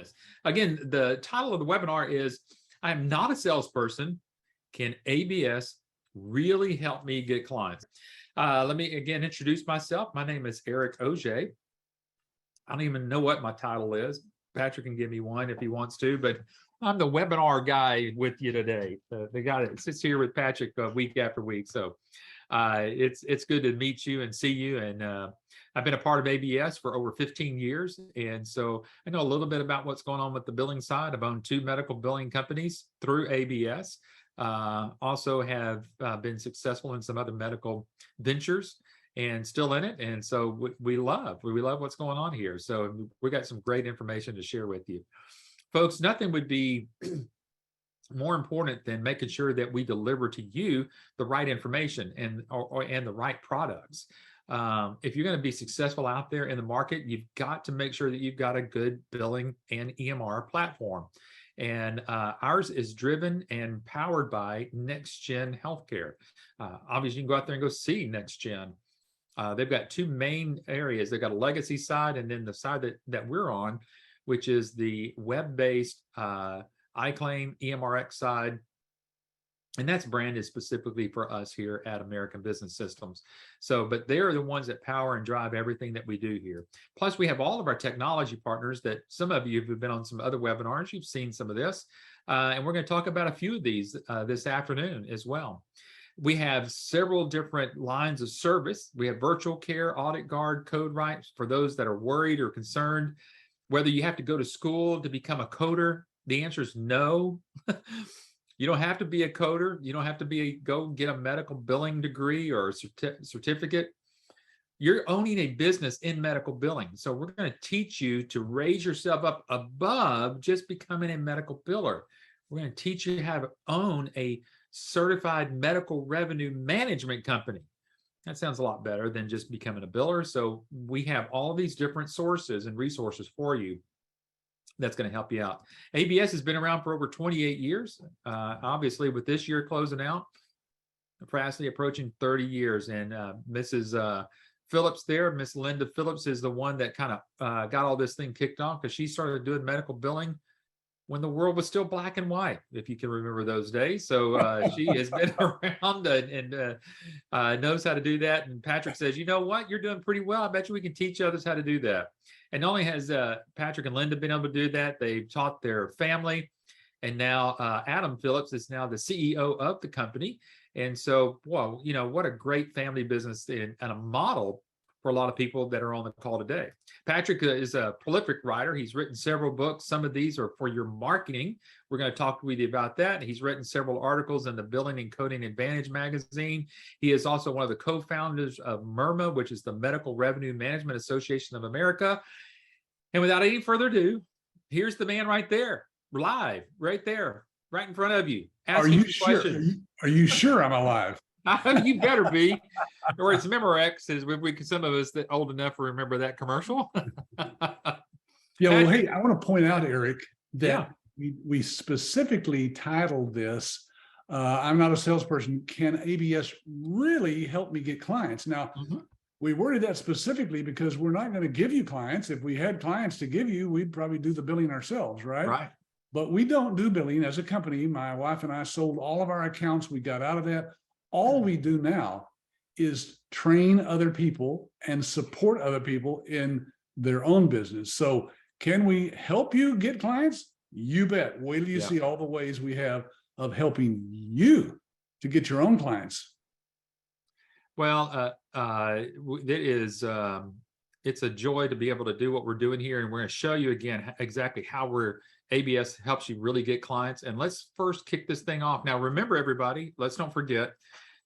business. Again, the title of the webinar is, I am not a salesperson. Can ABS really help me get clients? Let me again introduce myself. My name is Eric Auger. I don't even know what my title is. Patrick can give me one if he wants to, but I'm the webinar guy with you today. The guy that sits here with Patrick week after week. So it's good to meet you and see you. And I've been a part of ABS for over 15 years. And so I know a little bit about what's going on with the billing side. I've owned 2 medical billing companies through ABS. Also have been successful in some other medical ventures and still in it. And so we love what's going on here. So we got some great information to share with you. Folks, nothing would be more important than making sure that we deliver to you the right information and the right products. If you're going to be successful out there in the market, you've got to make sure that you've got a good billing and EMR platform. And ours is driven and powered by Next Gen Healthcare. Obviously, you can go out there and go see Next Gen. They've got 2 main areas. They've got a legacy side, and then the side that we're on, which is the web-based iClaim EMRX side. And that's branded specifically for us here at American Business Systems. So, but they're the ones that power and drive everything that we do here. Plus, we have all of our technology partners that some of you who've been on some other webinars, you've seen some of this. And we're going to talk about a few of these this afternoon as well. We have several different lines of service. We have virtual care, audit guard, code write for those that are worried or concerned, whether you have to go to school to become a coder. The answer is no. You don't have to be a coder. You don't have to go get a medical billing degree or a certificate. You're owning a business in medical billing. So we're going to teach you to raise yourself up above just becoming a medical biller. We're going to teach you how to own a certified medical revenue management company. That sounds a lot better than just becoming a biller. So we have all these different sources and resources for you that's going to help you out. ABS has been around for over 28 years. Obviously, with this year closing out, fastly approaching 30 years. And Mrs. Phillips there, Miss Linda Phillips, is the one that kind of got all this thing kicked off, because she started doing medical billing when the world was still black and white, if you can remember those days. So she has been around and knows how to do that. And Patrick says, you know what, you're doing pretty well. I bet you we can teach others how to do that. And not only has Patrick and Linda been able to do that, they've taught their family. And now Adam Phillips is now the CEO of the company. And so, well, you know, what a great family business and a model for a lot of people that are on the call today. Patrick is a prolific writer. He's written several books. Some of these are for your marketing. We're going to talk with you about that. He's written several articles in the Billing and Coding Advantage magazine. He is also one of the co-founders of MERMA, which is the Medical Revenue Management Association of America. And without any further ado, here's the man right there, live, right there, right in front of you. Are you sure? Are you sure I'm alive? You better be, or it's Memorex, as some of us that old enough to remember that commercial. Yeah, well, hey, I want to point out, Eric, that we specifically titled this, I'm not a salesperson, can ABS really help me get clients? Now, we worded that specifically because we're not going to give you clients. If we had clients to give you, we'd probably do the billing ourselves, right? Right. But we don't do billing as a company. My wife and I sold all of our accounts. We got out of that. All we do now is train other people and support other people in their own business. So can we help you get clients? You bet. Wait till you see all the ways we have of helping you to get your own clients. Well, it's a joy to be able to do what we're doing here. And we're going to show you again exactly how ABS helps you really get clients. And let's first kick this thing off. Now, remember, everybody, let's don't forget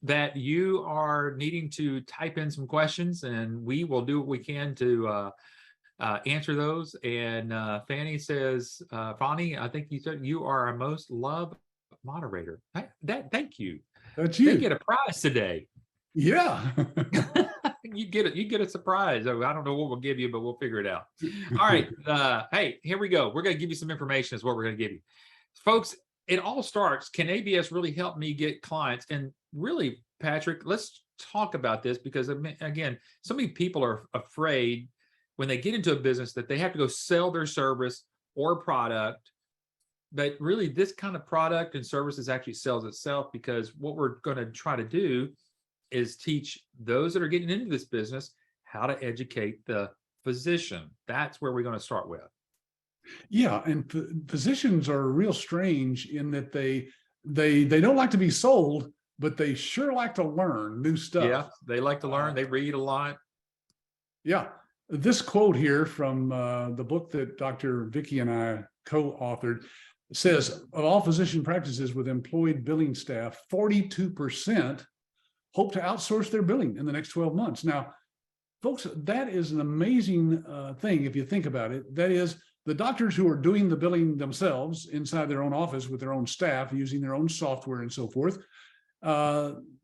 that you are needing to type in some questions, and we will do what we can to answer those. And Fanny says, Fanny, I think you said you are our most loved moderator. Thank you. That's you. They get a prize today. Yeah. You get a surprise. I don't know what we'll give you, but we'll figure it out. All right. Hey, here we go. We're going to give you some information is what we're going to give you. Folks, it all starts, can ABS really help me get clients? And really, Patrick, let's talk about this, because again, so many people are afraid when they get into a business that they have to go sell their service or product. But really, this kind of product and services actually sells itself, because what we're going to try to do is teach those that are getting into this business how to educate the physician. That's where we're going to start with. Yeah, and physicians are real strange in that they don't like to be sold, but they sure like to learn new stuff. Yeah, they like to learn. They read a lot. Yeah, this quote here from the book that Dr. Vicky and I co-authored says, of all physician practices with employed billing staff, 42% hope to outsource their billing in the next 12 months. Now, folks, that is an amazing thing if you think about it. That is, the doctors who are doing the billing themselves inside their own office with their own staff, using their own software and so forth, 42%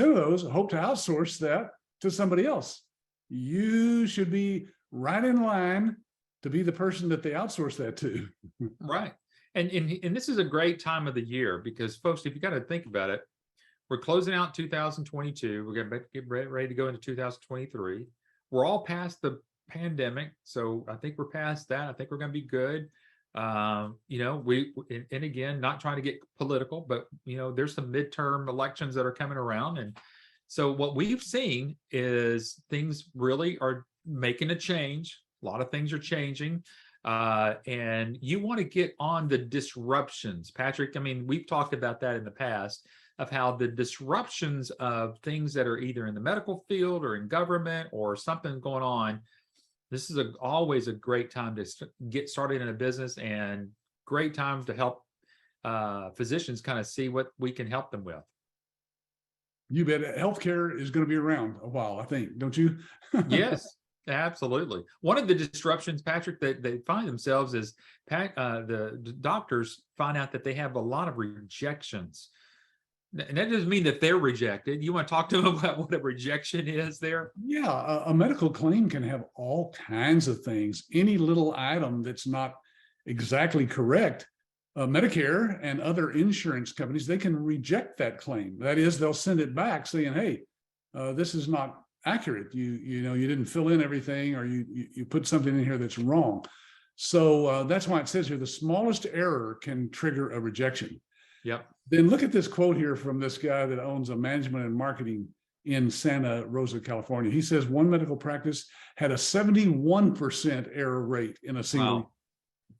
of those hope to outsource that to somebody else. You should be right in line to be the person that they outsource that to. Right. And this is a great time of the year, because folks, if you got to think about it, we're closing out 2022. We're going to get ready to go into 2023. We're all past the pandemic, so I think we're past that. I think we're going to be good. And again, not trying to get political, but there's some midterm elections that are coming around, and so what we've seen is things really are making a change. A lot of things are changing. And you want to get on the disruptions, Patrick. I mean, we've talked about that in the past, of how the disruptions of things that are either in the medical field or in government or something going on. This is always a great time to get started in a business, and great time to help physicians kind of see what we can help them with. You bet. Healthcare is going to be around a while, I think, don't you? Yes, absolutely. One of the disruptions, Patrick, that they find themselves is the doctors find out that they have a lot of rejections. And that doesn't mean that they're rejected. You want to talk to them about what a rejection is there? Yeah, a medical claim can have all kinds of things. Any little item that's not exactly correct, Medicare and other insurance companies, they can reject that claim. That is, they'll send it back saying, hey, this is not accurate. You didn't fill in everything, or you put something in here that's wrong. So that's why it says here, the smallest error can trigger a rejection. Yep. Then look at this quote here from this guy that owns a management and marketing in Santa Rosa, California. He says one medical practice had a 71% error rate in a single. Wow.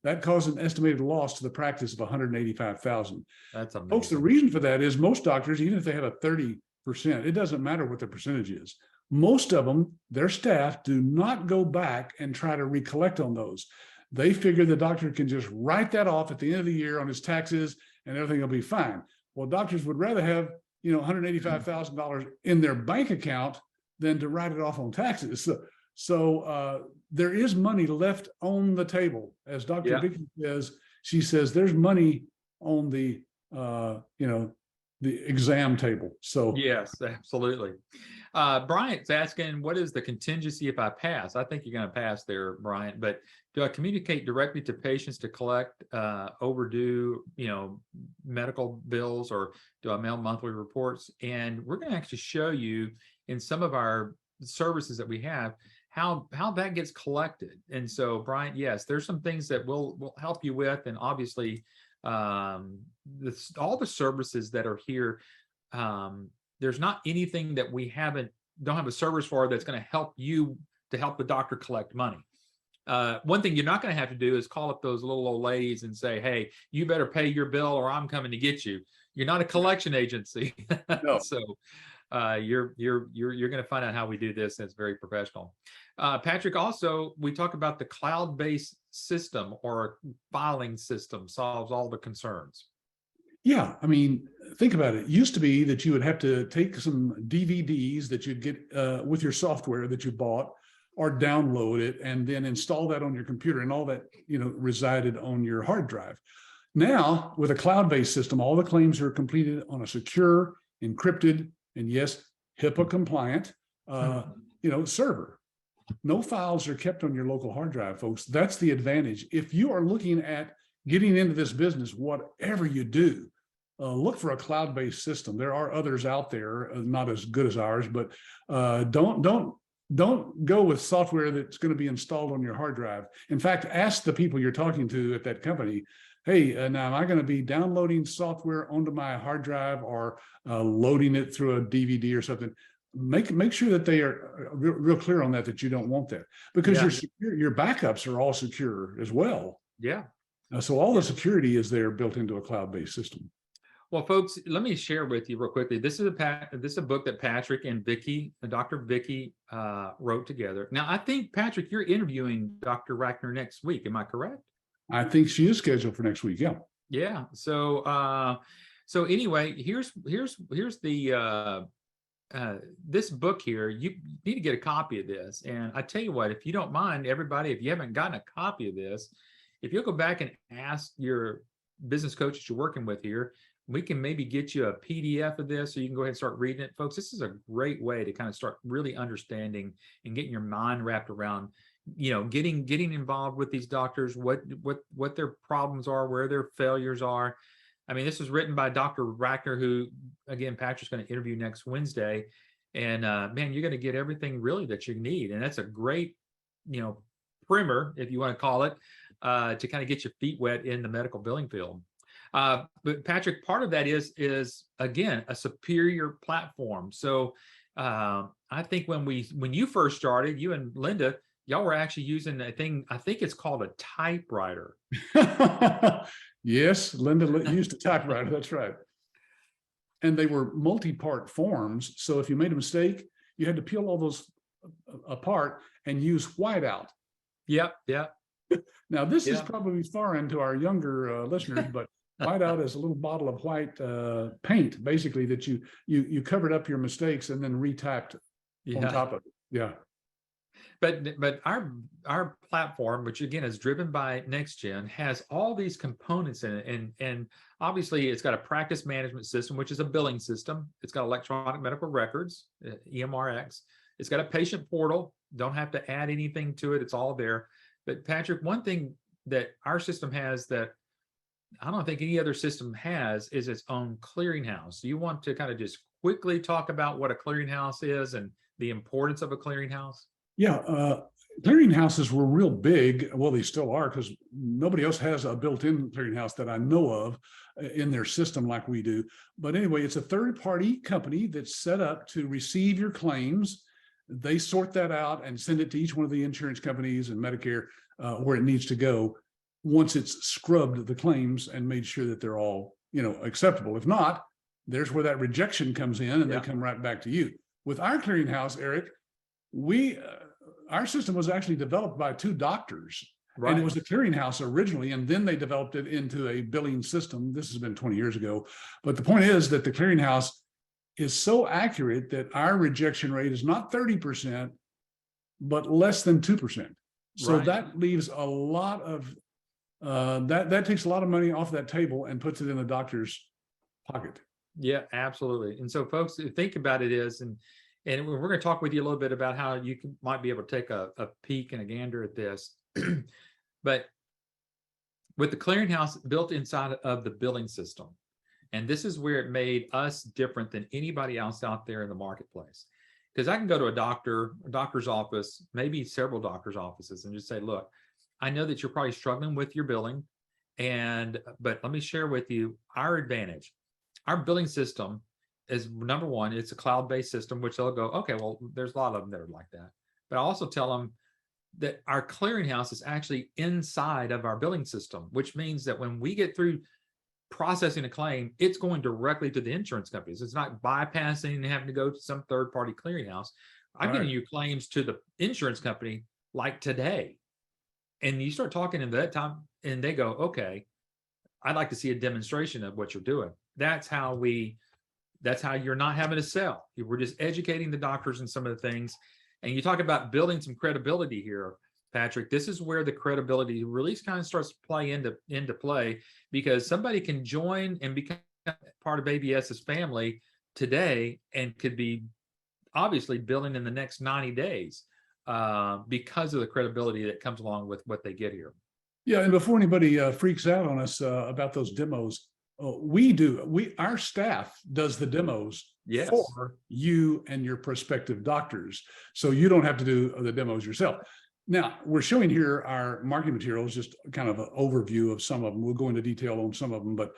That caused an estimated loss to the practice of $185,000. That's amazing. Folks, the reason for that is most doctors, even if they have a 30%, it doesn't matter what the percentage is. Most of them, their staff do not go back and try to recollect on those. They figure the doctor can just write that off at the end of the year on his taxes and everything will be fine. Well, doctors would rather have, $185,000 in their bank account than to write it off on taxes. So there is money left on the table. As Dr. Vicky says, she says there's money on the exam table. So yes, absolutely. Bryant's asking, what is the contingency if I pass? I think you're going to pass there, Bryant, but do I communicate directly to patients to collect overdue, medical bills, or do I mail monthly reports? And we're going to actually show you in some of our services that we have how that gets collected. And so, Bryant, yes, there's some things that we'll help you with, and obviously all the services that are here, there's not anything that we don't have a service for that's going to help you to help the doctor collect money. One thing you're not going to have to do is call up those little old ladies and say, hey, you better pay your bill or I'm coming to get you. You're not a collection agency. No. So you're going to find out how we do this. And it's very professional. Patrick, also, we talk about the cloud-based system, or filing system solves all the concerns. Yeah, I mean, think about it. It used to be that you would have to take some DVDs that you'd get with your software that you bought, or download it and then install that on your computer, and all that resided on your hard drive. Now, with a cloud-based system, all the claims are completed on a secure, encrypted, and yes, HIPAA compliant server. No files are kept on your local hard drive, folks. That's the advantage. If you are looking at getting into this business, whatever you do, look for a cloud-based system. There are others out there, not as good as ours, but don't don't go with software that's going to be installed on your hard drive. In fact, ask the people you're talking to at that company, hey, now am I going to be downloading software onto my hard drive or loading it through a DVD or something? Make sure that they are real clear on that you don't want that, because your backups are all secure as well. Yeah. So all the security is there built into a cloud-based system. Well, folks, let me share with you real quickly. This is a book that Patrick and Dr. Vicky wrote together. Now, I think, Patrick, you're interviewing Dr. Rackner next week. Am I correct? I think she is scheduled for next week. Yeah. Yeah. So, anyway, here's the this book here. You need to get a copy of this. And I tell you what, if you don't mind, everybody, if you haven't gotten a copy of this, if you'll go back and ask your business coach that you're working with here, we can maybe get you a PDF of this so you can go ahead and start reading it. Folks, this is a great way to kind of start really understanding and getting your mind wrapped around, getting involved with these doctors, what their problems are, where their failures are. I mean, this was written by Dr. Rackner, who, again, Patrick's going to interview next Wednesday. And man, you're going to get everything really that you need. And that's a great, primer, if you want to call it, to kind of get your feet wet in the medical billing field. But Patrick, part of that is again a superior platform. So I think when you first started, you and Linda, y'all were actually using a thing. I think it's called a typewriter. Yes, Linda used a typewriter. That's right. And they were multi-part forms. So if you made a mistake, you had to peel all those apart and use whiteout. Yep. Now, this is probably foreign to our younger listeners, but whiteout is a little bottle of white paint, basically, that you covered up your mistakes and then retyped on top of it. Yeah. But our platform, which again is driven by NextGen, has all these components in it, and obviously it's got a practice management system, which is a billing system. It's got electronic medical records, EMRX. It's got a patient portal. Don't have to add anything to it. It's all there. But Patrick, one thing that our system has that I don't think any other system has is its own clearinghouse. You want to kind of just quickly talk about what a clearinghouse is and the importance of a clearinghouse? Yeah, clearinghouses were real big. Well, they still are, because nobody else has a built-in clearinghouse that I know of in their system like we do. But anyway, it's a third-party company that's set up to receive your claims. They sort that out and send it to each one of the insurance companies and Medicare where it needs to go, once it's scrubbed the claims and made sure that they're all, acceptable. If not, there's where that rejection comes in, and they come right back to you. With our clearinghouse, Eric, our system was actually developed by two doctors, and it was a clearinghouse originally, and then they developed it into a billing system. This has been 20 years ago. But the point is that the clearinghouse is so accurate that our rejection rate is not 30%, but less than 2%. So that leaves a lot of that takes a lot of money off that table and puts it in the doctor's pocket. Yeah, absolutely. And so, folks, think about it and we're going to talk with you a little bit about how you might be able to take a peek and a gander at this. But with the clearinghouse built inside of the billing system, and this is where it made us different than anybody else out there in the marketplace. Because I can go to a doctor's office, maybe several doctor's offices, and just say, look, I know that you're probably struggling with your billing, but let me share with you our advantage. Our billing system is, number one, it's a cloud-based system, which they'll go, okay, well, there's a lot of them that are like that. But I also tell them that our clearinghouse is actually inside of our billing system, which means that when we get through processing a claim, it's going directly to the insurance companies. It's not bypassing and having to go to some third-party clearinghouse. I'm getting you claims to the insurance company like today. And you start talking to that time, and they go, okay, I'd like to see a demonstration of what you're doing. That's how you're not having to sell. We're just educating the doctors in some of the things. And you talk about building some credibility here, Patrick. This is where the credibility really kind of starts to play into play, because somebody can join and become part of ABS's family today and could be obviously billing in the next 90 days because of the credibility that comes along with what they get here. Yeah, and before anybody freaks out on us about those demos, our staff does the demos Yes. for you and your prospective doctors. So you don't have to do the demos yourself. Now, we're showing here our marketing materials, just kind of an overview of some of them. We'll go into detail on some of them, but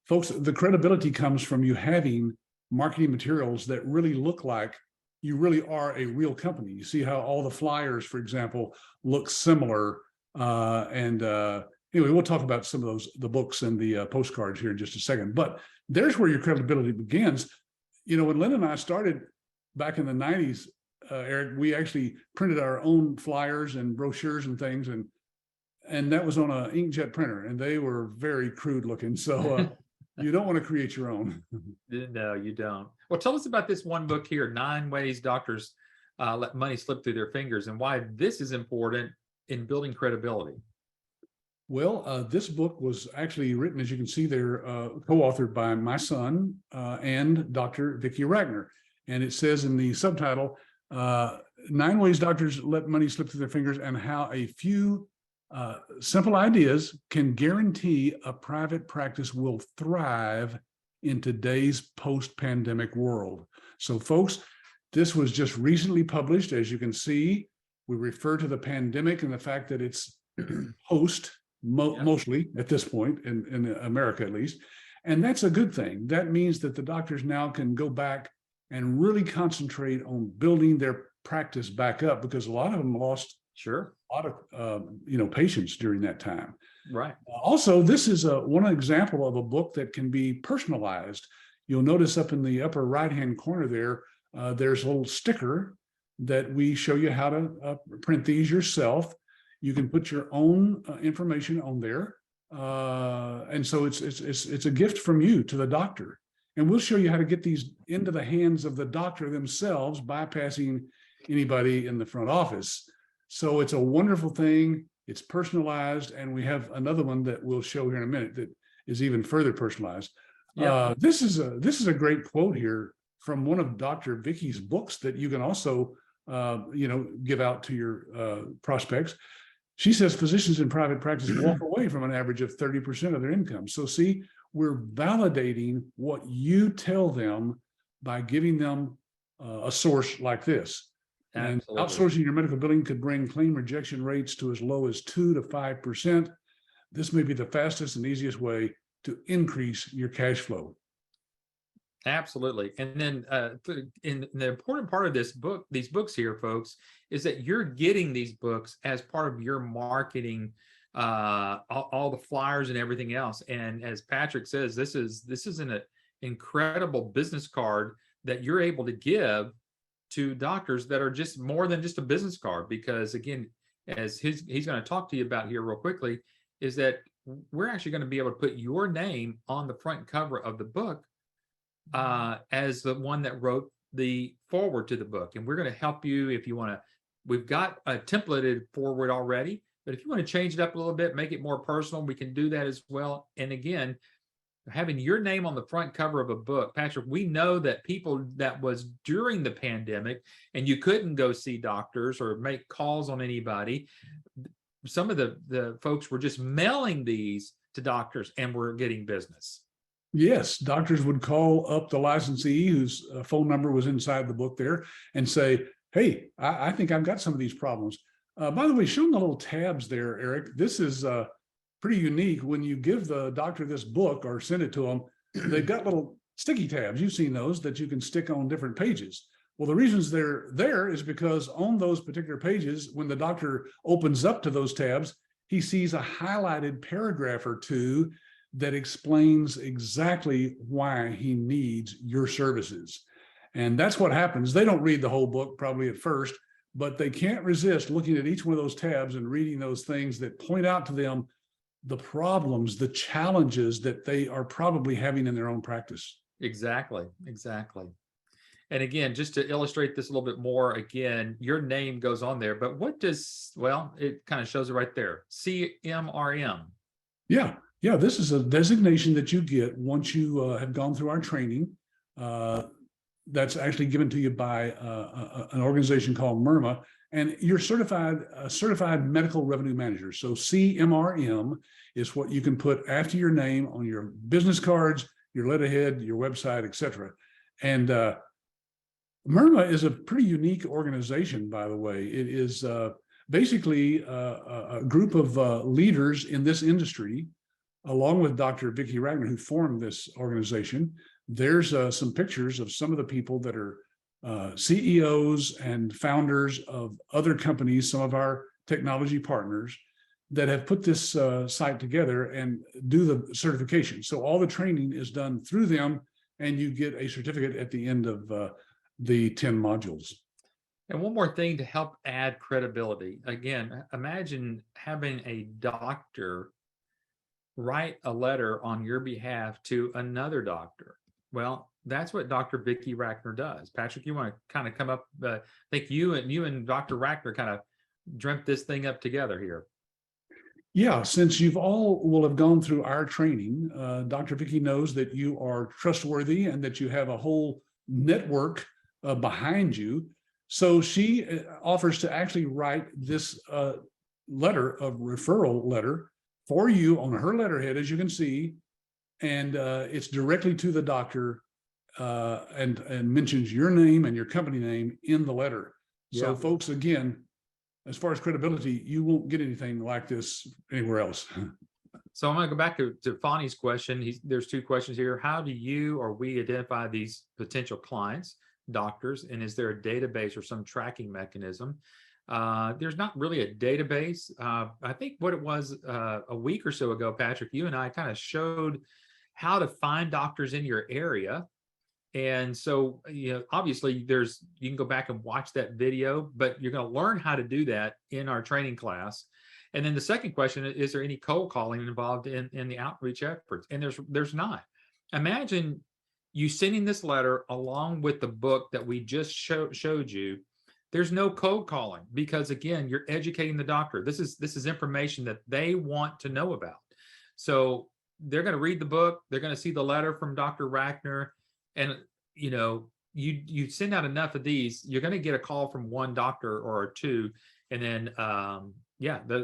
folks, the credibility comes from you having marketing materials that really look like you really are a real company. You see how all the flyers, for example, look similar. Anyway, we'll talk about some of the books and the postcards here in just a second, but there's where your credibility begins. You know, when Lynn and I started back in the 90s, Eric, we actually printed our own flyers and brochures and things, and that was on an inkjet printer, and they were very crude looking. So you don't want to create your own. No, you don't. Well, tell us about this one book here, 9 Ways Doctors Let Money Slip Through Their Fingers, and why this is important in building credibility. Well, this book was actually written, as you can see there, co-authored by my son and Dr. Vicki Ragnar. And it says in the subtitle, 9 Ways Doctors Let Money Slip Through Their Fingers, and how a few simple ideas can guarantee a private practice will thrive in today's post-pandemic world. So folks, this was just recently published. As you can see, we refer to the pandemic and the fact that it's mostly at this point in America, at least. And that's a good thing. That means that the doctors now can go back and really concentrate on building their practice back up, because a lot of them lost a lot of patients during that time. Right. Also, this is one example of a book that can be personalized. You'll notice up in the upper right-hand corner there, there's a little sticker that we show you how to print these yourself. You can put your own information on there, and so it's a gift from you to the doctor. And we'll show you how to get these into the hands of the doctor themselves, bypassing anybody in the front office. So it's a wonderful thing. It's personalized, and we have another one that we'll show here in a minute that is even further personalized. Yeah. This is a great quote here from one of Dr. Vicki's books that you can also give out to your prospects. She says physicians in private practice walk away from an average of 30% of their income. So see, we're validating what you tell them by giving them a source like this. And outsourcing your medical billing could bring claim rejection rates to as low as 2 to 5%. This may be the fastest and easiest way to increase your cash flow. Absolutely. And then in the important part of this book, these books here, folks, is that you're getting these books as part of your marketing, all the flyers and everything else. And as Patrick says, this is an incredible business card that you're able to give to doctors that are just more than just a business card. Because again, as he's going to talk to you about here real quickly, is that we're actually going to be able to put your name on the front cover of the book as the one that wrote the forward to the book. And we're going to help you if you want to. We've got a templated forward already, but if you want to change it up a little bit, make it more personal, we can do that as well. And again, having your name on the front cover of a book, Patrick, we know that people that was during the pandemic and you couldn't go see doctors or make calls on anybody, some of the folks were just mailing these to doctors and were getting business. Yes, doctors would call up the licensee whose phone number was inside the book there and say, hey, I think I've got some of these problems. By the way, show them the little tabs there, Eric. This is pretty unique. When you give the doctor this book or send it to them, they've got little sticky tabs. You've seen those that you can stick on different pages. Well, the reasons they're there is because on those particular pages, when the doctor opens up to those tabs, he sees a highlighted paragraph or two that explains exactly why he needs your services. And that's what happens. They don't read the whole book probably at first, but they can't resist looking at each one of those tabs and reading those things that point out to them the problems, the challenges that they are probably having in their own practice. Exactly. And again, just to illustrate this a little bit more, again, your name goes on there, but what does, well, it kind of shows it right there, CMRM. Yeah, this is a designation that you get once you have gone through our training. That's actually given to you by an organization called MIRMA, and you're a certified medical revenue manager. So CMRM is what you can put after your name on your business cards, your letterhead, your website, etc. And Myrna is a pretty unique organization, by the way. It is basically a group of leaders in this industry, along with Dr. Vicki Ragnar, who formed this organization. There's some pictures of some of the people that are CEOs and founders of other companies, some of our technology partners that have put this site together and do the certification. So all the training is done through them, and you get a certificate at the end of the 10 modules. And one more thing to help add credibility. Again, imagine having a doctor write a letter on your behalf to another doctor. Well, that's what Dr. Vicki Ragnar does. Patrick, you want to kind of come up? I think you and Dr. Ragnar kind of dreamt this thing up together here. Yeah, since you've all will have gone through our training, Dr. Vicki knows that you are trustworthy and that you have a whole network behind you. So she offers to actually write this referral letter for you on her letterhead, as you can see, and it's directly to the doctor and mentions your name and your company name in the letter. So, Yeah. folks, again, as far as credibility, you won't get anything like this anywhere else. So I'm going to go back to Fonny's question. There's two questions here. How do you or we identify these potential clients, doctors, and is there a database or some tracking mechanism? There's not really a database. I think what it was a week or so ago, Patrick, you and I kind of showed how to find doctors in your area. And so, obviously you can go back and watch that video, but you're going to learn how to do that in our training class. And then the second question is there any cold calling involved in the outreach efforts? And there's not. Imagine you sending this letter along with the book that we just showed you. There's no cold calling because, again, you're educating the doctor. This is information that they want to know about. So they're going to read the book. They're going to see the letter from Dr. Ragnar. And, you send out enough of these, you're going to get a call from one doctor or two. And then,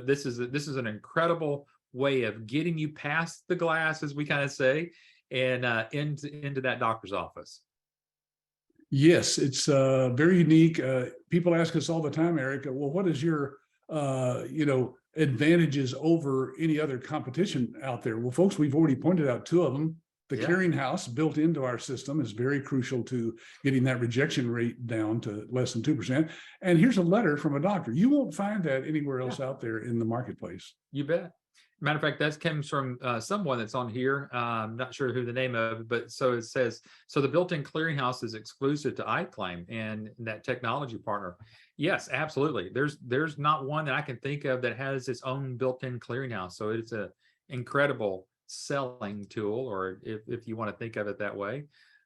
this is an incredible way of getting you past the glass, as we kind of say, and into that doctor's office. Yes, it's very unique. People ask us all the time, Eric, well, what is your, advantages over any other competition out there? Well, folks, we've already pointed out two of them. The clearinghouse built into our system is very crucial to getting that rejection rate down to less than 2%. And here's a letter from a doctor. You won't find that anywhere else out there in the marketplace. You bet. Matter of fact, that comes from someone that's on here. I'm not sure who the name of, but so it says, so the built-in clearinghouse is exclusive to iClaim and that technology partner. Yes, absolutely. There's not one that I can think of that has its own built-in clearinghouse. So it's an incredible selling tool, or if you want to think of it that way.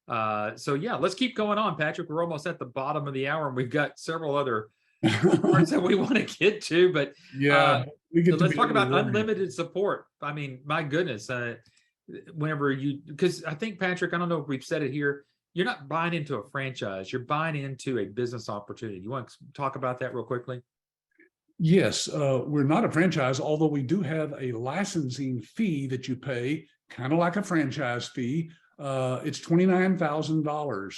Let's keep going on, Patrick. We're almost at the bottom of the hour and we've got several other parts that we want to get to, but let's talk about unlimited support. I mean, my goodness, because I think, Patrick, I don't know if we've said it here, you're not buying into a franchise, you're buying into a business opportunity. You want to talk about that real quickly? Yes, we're not a franchise, although we do have a licensing fee that you pay, kind of like a franchise fee. It's $29,000.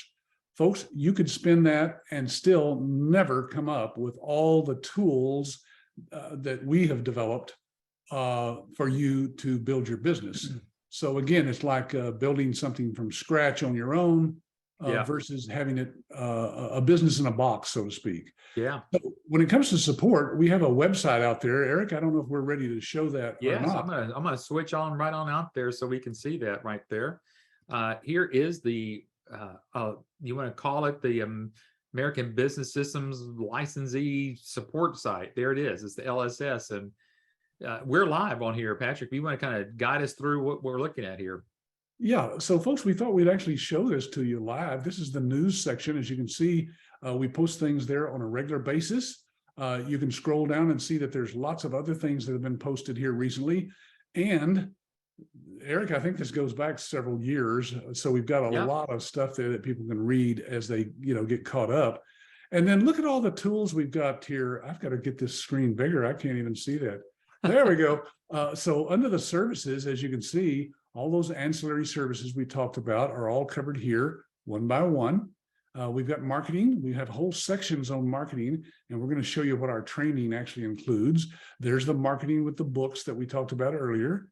Folks, you could spend that and still never come up with all the tools that we have developed for you to build your business. So again, it's like building something from scratch on your own versus having it a business in a box, so to speak. Yeah. But when it comes to support, we have a website out there. Eric, I don't know if we're ready to show that or not. I'm gonna switch right on out there so we can see that right there. Here is the you want to call it the American Business Systems Licensee Support Site. There it is. It's the LSS, and we're live on here. Patrick, you want to kind of guide us through what we're looking at here? Yeah. So, folks, we thought we'd actually show this to you live. This is the news section. As you can see, we post things there on a regular basis. You can scroll down and see that there's lots of other things that have been posted here recently. And Eric, I think this goes back several years. So we've got a lot of stuff there that people can read as they, get caught up. And then look at all the tools we've got here. I've got to get this screen bigger. I can't even see that. There we go. So under the services, as you can see, all those ancillary services we talked about are all covered here. one by one. We've got marketing. We have whole sections on marketing, and we're going to show you what our training actually includes. There's the marketing with the books that we talked about earlier.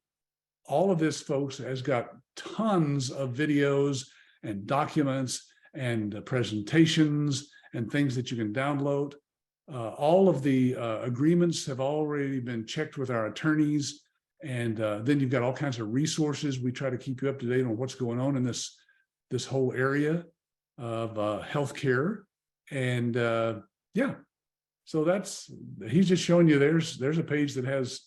All of this, folks, has got tons of videos and documents and presentations and things that you can download. All of the agreements have already been checked with our attorneys. And then you've got all kinds of resources. We try to keep you up to date on what's going on in this whole area of healthcare. And yeah, so he's just showing you there's a page that has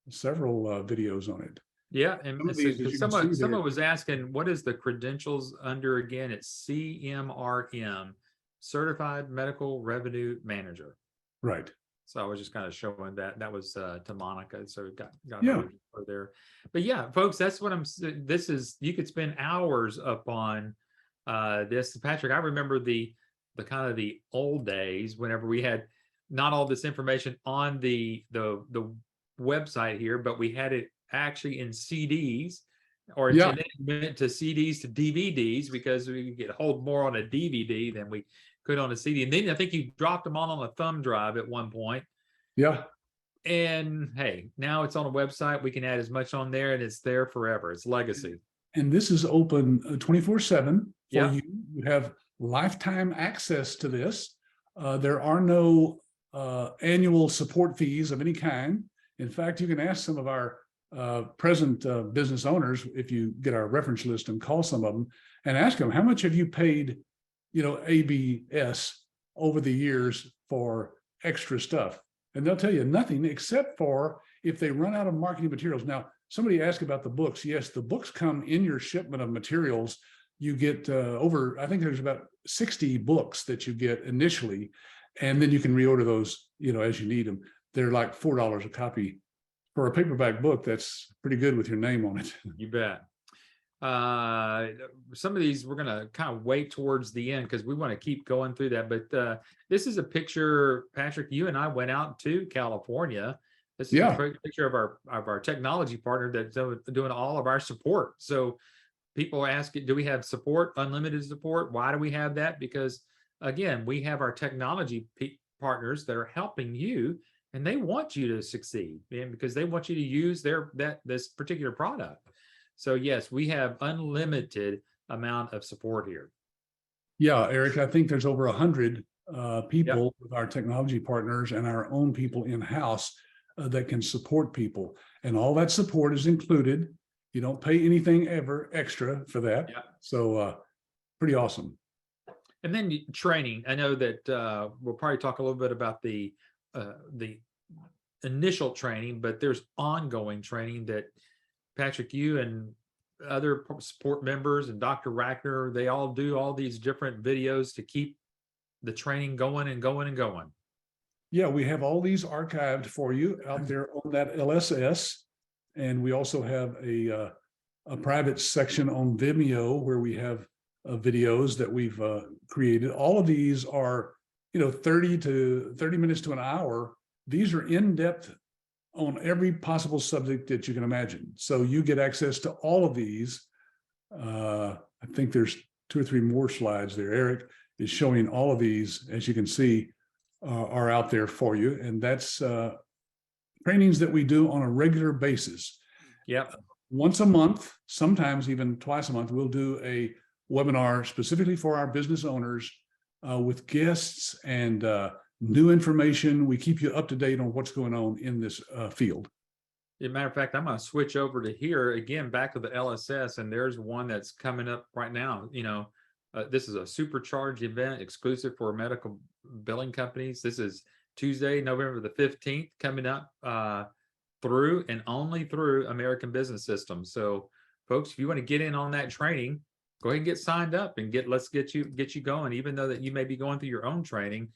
several videos on it. Yeah, and someone was asking, what is the credentials under again? It's CMRM, Certified Medical Revenue Manager. Right. So I was just kind of showing that. That was to Monica, so got yeah her there. But yeah, folks, that's what this is. You could spend hours upon this. Patrick, I remember the kind of the old days whenever we had not all this information on the website here, but we had it actually in CDs, or yeah. it went to CDs to DVDs because we could hold more on a DVD than we could on a CD. And then I think you dropped them all on a thumb drive at one point. Yeah. And hey, now it's on a website. We can add as much on there, and it's there forever. It's legacy. And this is open 24/7 for Yeah. you. You have lifetime access to this. There are no annual support fees of any kind. In fact, you can ask some of our present business owners, if you get our reference list and call some of them and ask them, how much have you paid, ABS over the years for extra stuff? And they'll tell you nothing, except for if they run out of marketing materials. Now, somebody asked about the books. Yes, the books come in your shipment of materials. You get I think there's about 60 books that you get initially, and then you can reorder those, as you need them. They're like $4 a copy. For a paperback book, that's pretty good with your name on it. You bet. Some of these we're going to kind of wait towards the end because we want to keep going through that. But this is a picture, Patrick, you and I went out to California. This is a picture of our technology partner that's doing all of our support. So people ask, do we have support, unlimited support? Why do we have that? Because again, we have our technology partners that are helping you, and they want you to succeed, and because they want you to use this particular product. So yes, we have unlimited amount of support here. Yeah, Eric, I think there's over 100 people with our technology partners and our own people in-house that can support people. And all that support is included. You don't pay anything ever extra for that. Yeah. So pretty awesome. And then training. I know that we'll probably talk a little bit about the initial training, but there's ongoing training that Patrick, you and other support members and Dr. Rackner, they all do all these different videos to keep the training going and going and going. Yeah, we have all these archived for you out there on that LSS. And we also have a private section on Vimeo where we have videos that we've created. All of these are, 30 minutes to an hour. These are in-depth on every possible subject that you can imagine. So you get access to all of these. I think there's 2 or 3 more slides there. Eric is showing all of these, as you can see, are out there for you. And that's trainings that we do on a regular basis. Yep. Once a month, sometimes even twice a month, we'll do a webinar specifically for our business owners with guests and new information. We keep you up to date on what's going on in this field. As a matter of fact, I'm going to switch over to here again, back to the LSS, and there's one that's coming up right now. This is a supercharged event exclusive for medical billing companies. This is Tuesday, November the 15th, coming up through and only through American Business System. So folks, if you want to get in on that training, go ahead and get signed up and let's get you going. Even though that you may be going through your own training,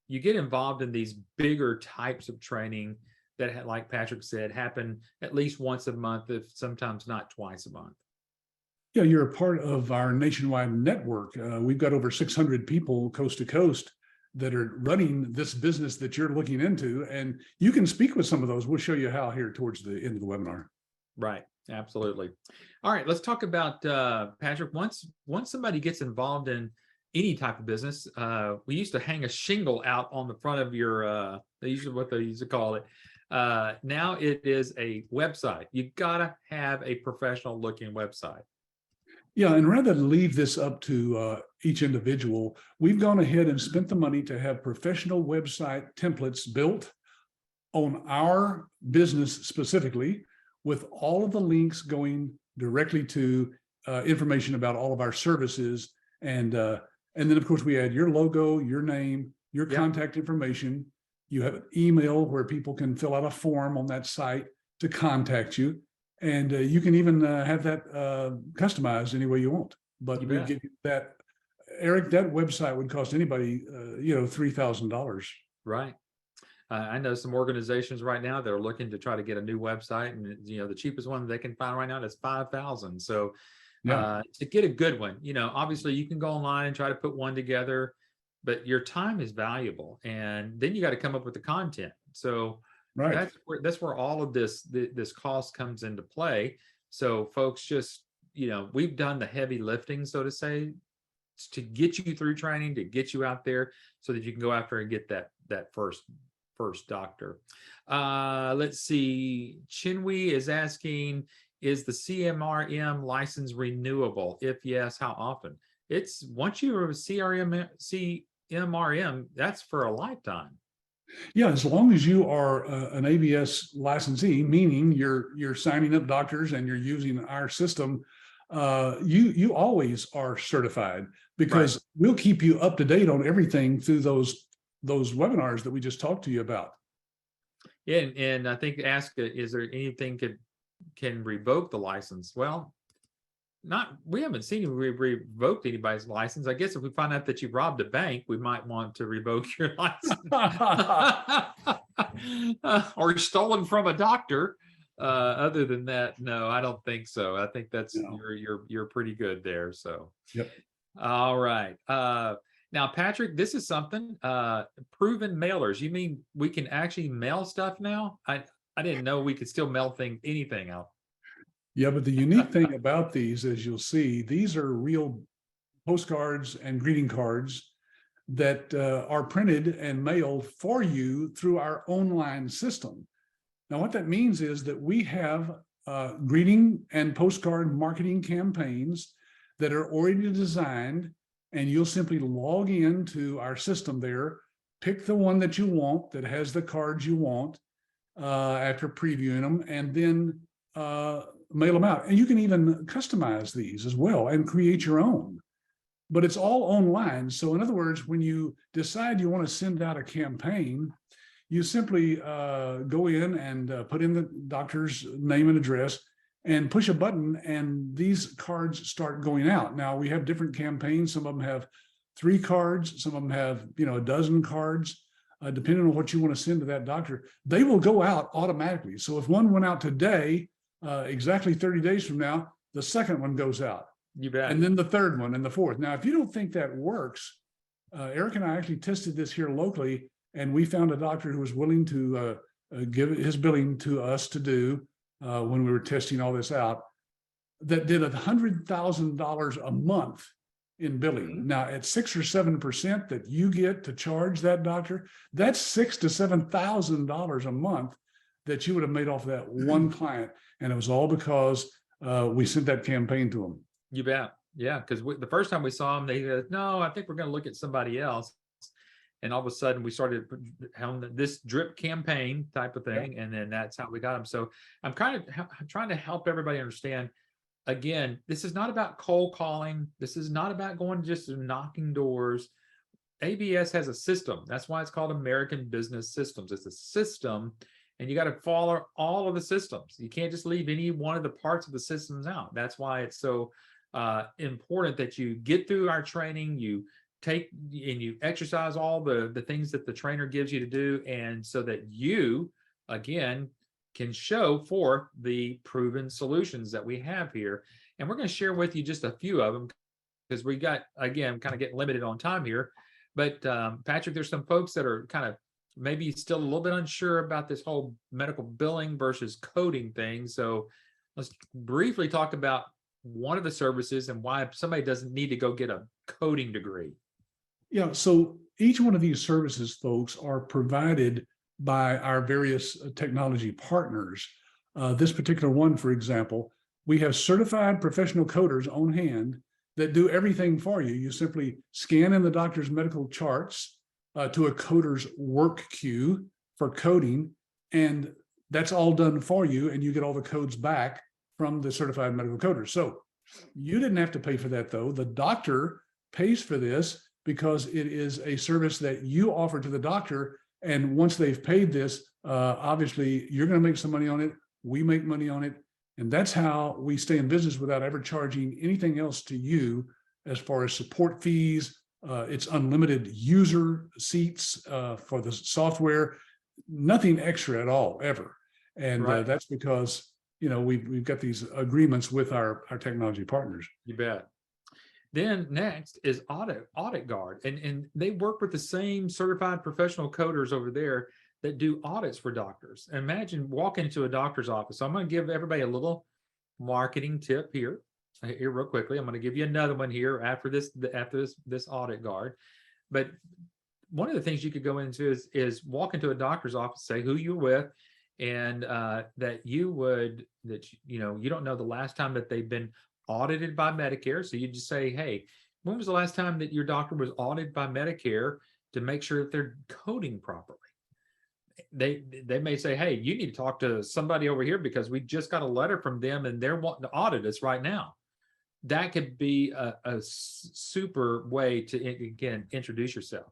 you get involved in these bigger types of training that, like Patrick said, happen at least once a month, if sometimes not twice a month. Yeah, you're a part of our nationwide network. We've got over 600 people coast to coast that are running this business that you're looking into, and you can speak with some of those. We'll show you how here towards the end of the webinar. Right. Absolutely. All right, let's talk about Patrick. Once somebody gets involved in any type of business, we used to hang a shingle out on the front of your. They usually what they used to call it. Now it is a website. You gotta have a professional looking website. Yeah, and rather than leave this up to each individual, we've gone ahead and spent the money to have professional website templates built on our business specifically, with all of the links going directly to information about all of our services. And then, of course, we add your logo, your name, your Yep. contact information. You have an email where people can fill out a form on that site to contact you. And you can even have that customized any way you want. But You we bet. give you that. Eric, that website would cost anybody, $3,000. Right. I know some organizations right now that are looking to try to get a new website, and the cheapest one they can find right now is 5,000. So Yeah, to get a good one, obviously you can go online and try to put one together, but your time is valuable, and then you got to come up with the content. So right. that's where all of this cost comes into play. So folks, just we've done the heavy lifting, so to say, to get you through training, to get you out there so that you can go after and get that first doctor. Let's see. Chinwe is asking, is the CMRM license renewable? If yes, how often? It's once you're a CMRM, that's for a lifetime. Yeah, as long as you are an ABS licensee, meaning you're signing up doctors and you're using our system, you always are certified, because Right. we'll keep you up to date on everything through those webinars that we just talked to you about. Yeah, and I think ask, is there anything can revoke the license? Well, we haven't seen you revoked anybody's license. I guess if we find out that you robbed a bank, we might want to revoke your license. Or stolen from a doctor. Other than that, no, I don't think so. I think that's No. you're pretty good there. So Yep. all right. Now, Patrick, this is something, proven mailers. You mean we can actually mail stuff now? I didn't know we could still mail anything out. Yeah, but the unique thing about these, as you'll see, these are real postcards and greeting cards that are printed and mailed for you through our online system. Now, what that means is that we have greeting and postcard marketing campaigns that are already designed, and you'll simply log into our system there, pick the one that you want that has the cards you want after previewing them, and then mail them out. And you can even customize these as well and create your own. But it's all online. So in other words, when you decide you want to send out a campaign, you simply go in and put in the doctor's name and address and push a button, and these cards start going out. Now, we have different campaigns. Some of them have 3 cards. Some of them have, a dozen cards, depending on what you want to send to that doctor. They will go out automatically. So if one went out today, exactly 30 days from now, the second one goes out. You bet. And then the third one and the fourth. Now, if you don't think that works, Eric and I actually tested this here locally, and we found a doctor who was willing to give his billing to us to do when we were testing all this out, that did $100,000 a month in billing. Mm-hmm. Now, at 6 or 7% that you get to charge that doctor, that's $6,000 to $7,000 a month that you would have made off of that one client. And it was all because we sent that campaign to them. You bet. Yeah, because the first time we saw them, they said, "No, I think we're going to look at somebody else." And all of a sudden, we started having this drip campaign type of thing, and then that's how we got them. So I'm kind of trying to help everybody understand. Again, this is not about cold calling. This is not about going just knocking doors. ABS has a system. That's why it's called American Business Systems. It's a system, and you got to follow all of the systems. You can't just leave any one of the parts of the systems out. That's why it's so important that you get through our training, you take and you exercise all the things that the trainer gives you to do, and so that you, again, can show forth the proven solutions that we have here. And we're going to share with you just a few of them, because we got, again, kind of getting limited on time here. But Patrick, there's some folks that are kind of maybe still a little bit unsure about this whole medical billing versus coding thing. So let's briefly talk about one of the services and why somebody doesn't need to go get a coding degree. Yeah, so each one of these services, folks, are provided by our various technology partners. This particular one, for example, we have certified professional coders on hand that do everything for you. You simply scan in the doctor's medical charts to a coder's work queue for coding, and that's all done for you, and you get all the codes back from the certified medical coder. So you didn't have to pay for that, though. The doctor pays for this because it is a service that you offer to the doctor. And once they've paid this, obviously you're going to make some money on it. We make money on it. And that's how we stay in business without ever charging anything else to you as far as support fees. It's unlimited user seats for the software, nothing extra at all, ever. And Right. that's because, we've got these agreements with our technology partners. You bet. Then next is Audit Guard, and they work with the same certified professional coders over there that do audits for doctors. Imagine walking into a doctor's office. So I'm going to give everybody a little marketing tip here real quickly. I'm going to give you another one here after this Audit Guard. But one of the things you could go into is walk into a doctor's office, say who you're with, and that you don't know the last time that they've been audited by Medicare. So you just say, hey, when was the last time that your doctor was audited by Medicare to make sure that they're coding properly? They may say, hey, you need to talk to somebody over here because we just got a letter from them and they're wanting to audit us right now. That could be a super way to, again, introduce yourself.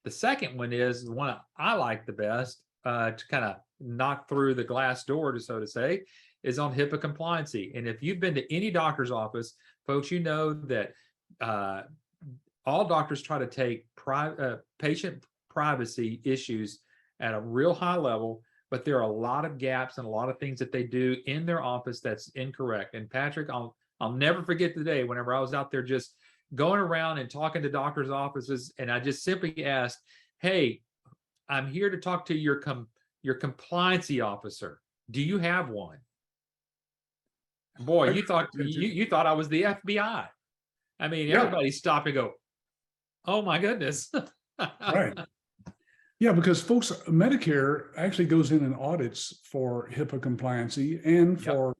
The second one is the one I like the best to kind of knock through the glass door, so to say, is on HIPAA compliancy. And if you've been to any doctor's office, folks, you know that all doctors try to take patient privacy issues at a real high level, but there are a lot of gaps and a lot of things that they do in their office that's incorrect. And Patrick, I'll never forget the day whenever I was out there just going around and talking to doctors' offices, and I just simply asked, hey, I'm here to talk to your compliancy officer. Do you have one? Boy, you thought I was the FBI. I mean, everybody stopped and go, oh my goodness. Right. Yeah, because folks, Medicare actually goes in and audits for HIPAA compliancy and for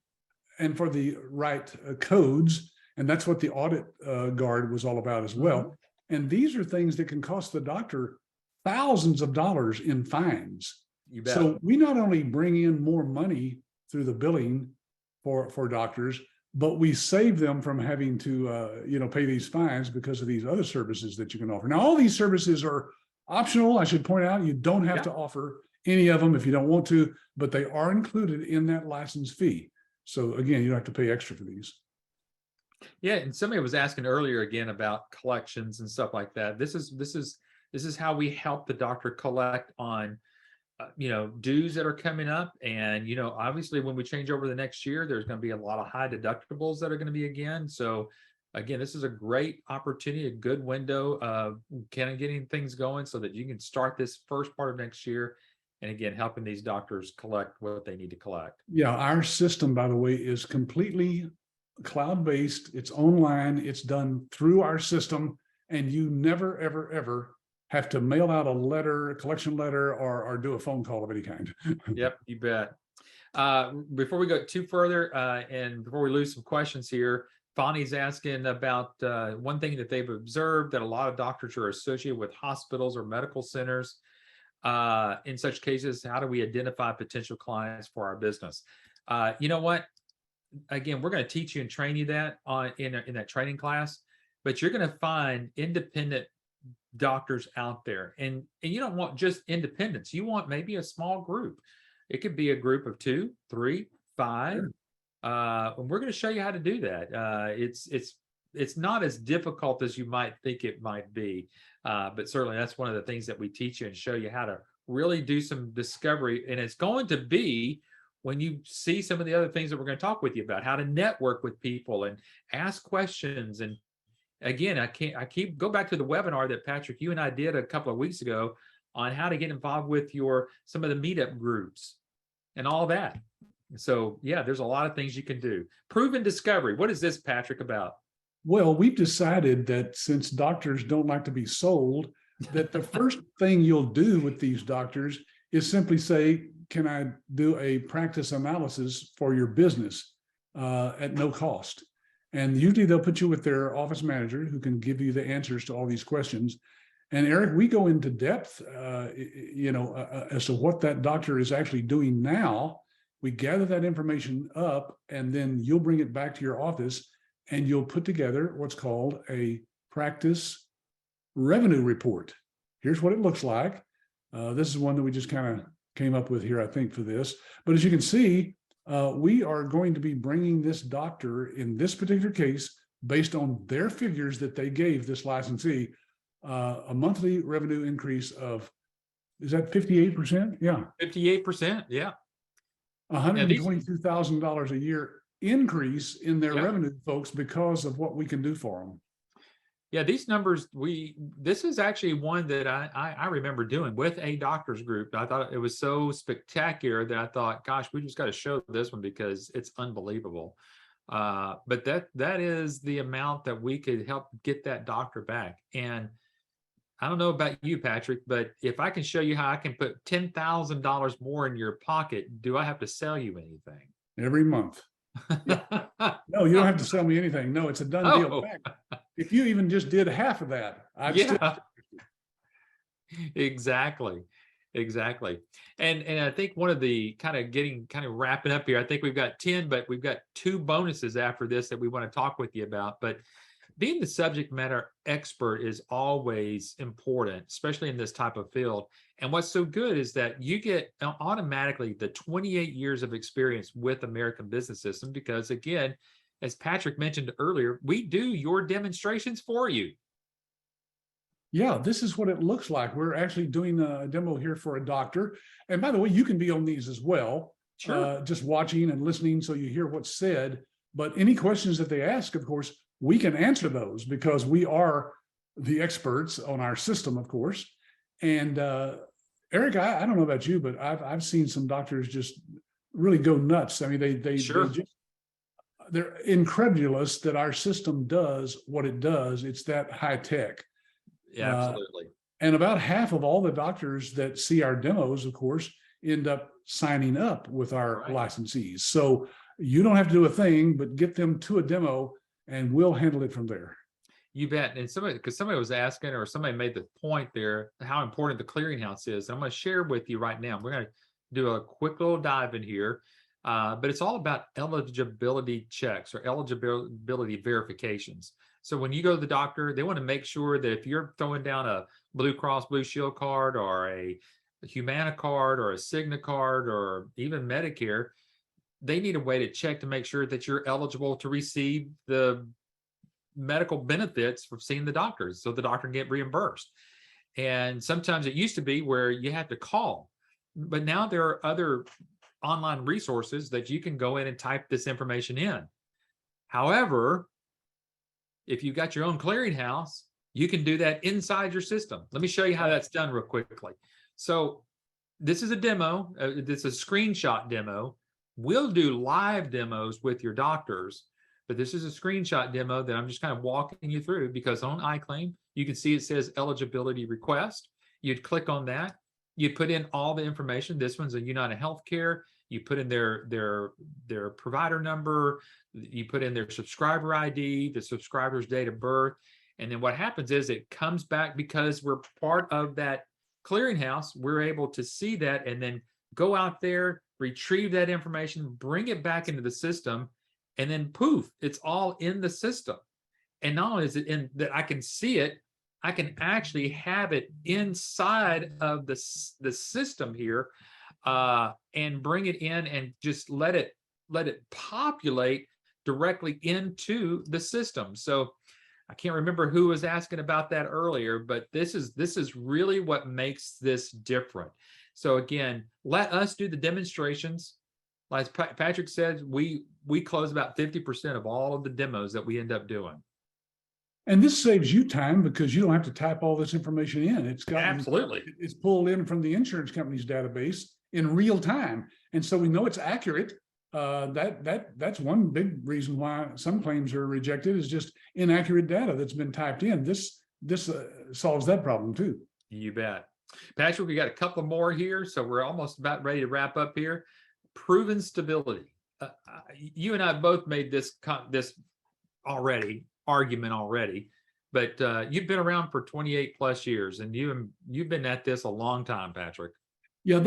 the right codes. And that's what the audit guard was all about as well. And these are things that can cost the doctor thousands of dollars in fines. You bet. So we not only bring in more money through the billing for doctors, but we save them from having to pay these fines because of these other services that you can offer. Now, all these services are optional. I should point out, you don't have to offer any of them if you don't want to, but they are included in that license fee. So again, you don't have to pay extra for these. Yeah, and somebody was asking earlier again about collections and stuff like that. This is how we help the doctor collect on dues that are coming up. And obviously when we change over the next year, there's going to be a lot of high deductibles that are going to be again. So again, this is a great opportunity, a good window of kind of getting things going so that you can start this first part of next year. And again, helping these doctors collect what they need to collect. Yeah, our system, by the way, is completely cloud-based. It's online. It's done through our system. And you never, ever, ever have to mail out a letter, a collection letter, or do a phone call of any kind. Yep, you bet. Before we go too further, and before we lose some questions here, Bonnie's asking about one thing that they've observed, that a lot of doctors are associated with hospitals or medical centers. In such cases, how do we identify potential clients for our business? You know what? Again, we're going to teach you and train you that in that training class, but you're going to find independent doctors out there, and you don't want just independents. You want maybe a small group. It could be a group of 2, 3, 5. Sure. And we're going to show you how to do that. It's not as difficult as you might think it might be, but certainly that's one of the things that we teach you and show you how to really do some discovery. And it's going to be when you see some of the other things that we're going to talk with you about, how to network with people and ask questions. And again, go back to the webinar that Patrick, you and I did a couple of weeks ago on how to get involved with some of the meetup groups and all that. So yeah, there's a lot of things you can do. Proven discovery. What is this, Patrick, about? Well, we've decided that since doctors don't like to be sold, that the first thing you'll do with these doctors is simply say, can I do a practice analysis for your business at no cost? And usually they'll put you with their office manager who can give you the answers to all these questions. And Eric, we go into depth, as to what that doctor is actually doing now. We gather that information up, and then you'll bring it back to your office and you'll put together what's called a practice revenue report. Here's what it looks like. This is one that we just kind of came up with here, I think, for this. But as you can see, we are going to be bringing this doctor in this particular case, based on their figures that they gave this licensee, a monthly revenue increase of, is that 58%? Yeah. 58%. Yeah. $122,000 a year increase in their Yeah. revenue, folks, because of what we can do for them. Yeah, these numbers, this is actually one that I remember doing with a doctor's group. I thought it was so spectacular that I thought, gosh, we just got to show this one because it's unbelievable. But that is the amount that we could help get that doctor back. And I don't know about you, Patrick, but if I can show you how I can put $10,000 more in your pocket, do I have to sell you anything? Every month. Yeah. No, you don't have to sell me anything. No, it's a done deal. In fact, if you even just did half of that, I'd still. Exactly. And I think one of the kind of wrapping up here, I think we've got 10, but we've got 2 bonuses after this that we want to talk with you about. But being the subject matter expert is always important, especially in this type of field. And what's so good is that you get automatically the 28 years of experience with American Business System, because again, as Patrick mentioned earlier, we do your demonstrations for you. Yeah, this is what it looks like. We're actually doing a demo here for a doctor. And by the way, you can be on these as well. Sure. Just watching and listening so you hear what's said. But any questions that they ask, of course, we can answer those because we are the experts on our system, of course. And Eric, I don't know about you, but I've seen some doctors just really go nuts. I mean, they're incredulous that our system does what it does. It's that high tech. Yeah, absolutely. And about half of all the doctors that see our demos, of course, end up signing up with our licensees. So you don't have to do a thing, but get them to a demo and we'll handle it from there. You bet. And somebody was asking, or somebody made the point there, how important the clearinghouse is. I'm going to share with you right now. We're going to do a quick little dive in here, but it's all about eligibility checks or eligibility verifications. So when you go to the doctor, they want to make sure that if you're throwing down a Blue Cross Blue Shield card or a Humana card or a Cigna card or even Medicare, they need a way to check to make sure that you're eligible to receive the medical benefits for seeing the doctors, so the doctor can get reimbursed. And sometimes it used to be where you had to call, but now there are other online resources that you can go in and type this information in. However, if you've got your own clearinghouse, you can do that inside your system. Let me show you how that's done real quickly. So this is a demo. This is a screenshot demo. We'll do live demos with your doctors, but this is a screenshot demo that I'm just kind of walking you through, because on iClaim, you can see it says eligibility request. You'd click on that. You put in all the information. This one's a United Healthcare. You put in their provider number. You put in their subscriber ID, the subscriber's date of birth. And then what happens is it comes back, because we're part of that clearinghouse. We're able to see that and then go out there, retrieve that information, bring it back into the system, and then poof, it's all in the system. And not only is it in that I can see it, I can actually have it inside of the system here, and bring it in and just let it populate directly into the system. So I can't remember who was asking about that earlier, but this is really what makes this different. So again, let us do the demonstrations. Like Patrick said, we close about 50% of all of the demos that we end up doing. And this saves you time because you don't have to type all this information in. Absolutely. It's pulled in from the insurance company's database in real time. And so we know it's accurate. that's one big reason why some claims are rejected, is just inaccurate data that's been typed in. This solves that problem too. You bet. Patrick, we got a couple more here, so we're almost about ready to wrap up here. Proven stability. You and I both made this argument already, but you've been around for 28 plus years, and you've been at this a long time, Patrick. Yeah,